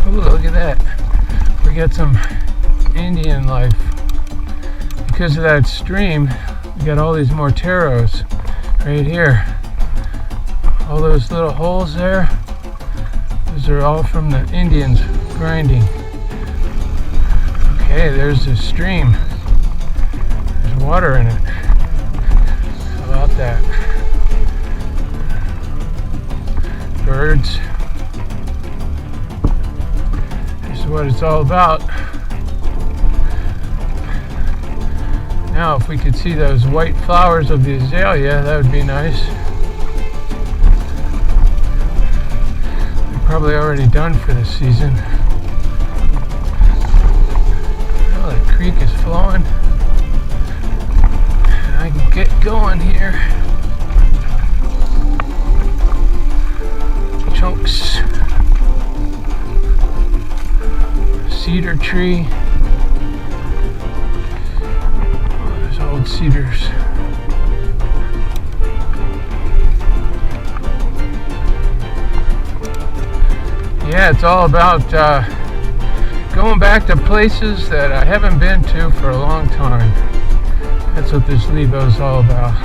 Ooh, look at that. We got some Indian life. Because of that stream, we got all these Morteros right here. All those little holes there, those are all from the Indians grinding. Okay, there's a stream. There's water in it. How about that? Birds. This is what it's all about. Now, if we could see those white flowers of the azalea, that would be nice. They're probably already done for this season. Well, the creek is flowing. And I can get going here. Chunks. Cedar tree. Old cedars. Yeah, it's all about going back to places that I haven't been to for a long time. That's what this Levo is all about.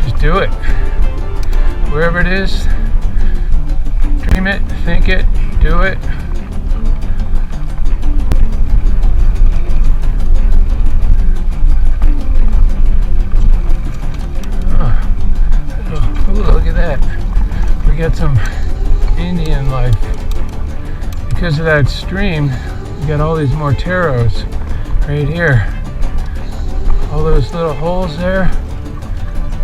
Just do it. Wherever it is, dream it, think it, do it. Look at that. We got some Indian life. Because of that stream, we got all these Morteros right here. All those little holes there,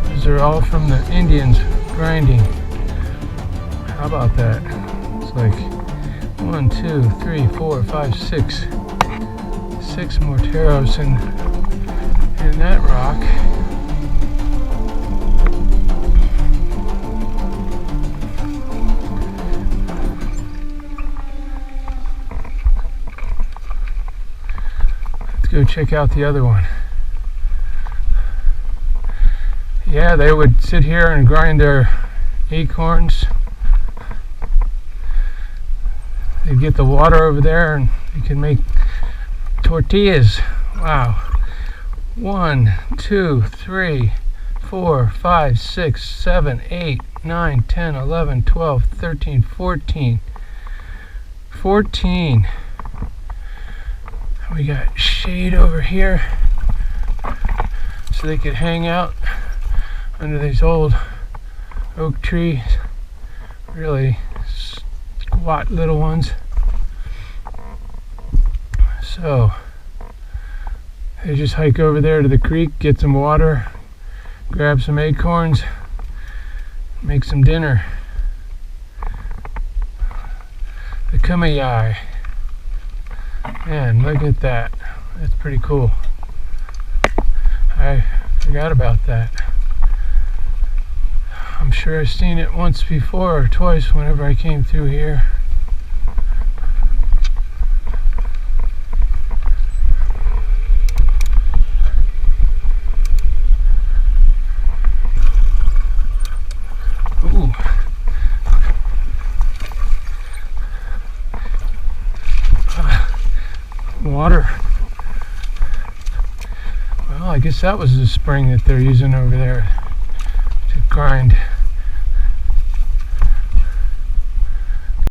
those are all from the Indians grinding. How about that? It's like 1, 2, 3, 4, 5, 6. 6 Morteros in that rock. Go check out the other one. Yeah, they would sit here and grind their acorns. They'd get the water over there and you can make tortillas. Wow. 1, 2, 3, 4, 5, 6, 7, 8, 9, 10, 11, 12, 13, 14. 14. We got shade over here so they could hang out under these old oak trees, really squat little ones. So they just hike over there to the creek, get some water, grab some acorns, make some dinner. The kumayai. Man, look at that. That's pretty cool. I forgot about that. I'm sure I've seen it once before or twice whenever I came through here. Ooh. Water. Well, I guess that was the spring that they're using over there to grind.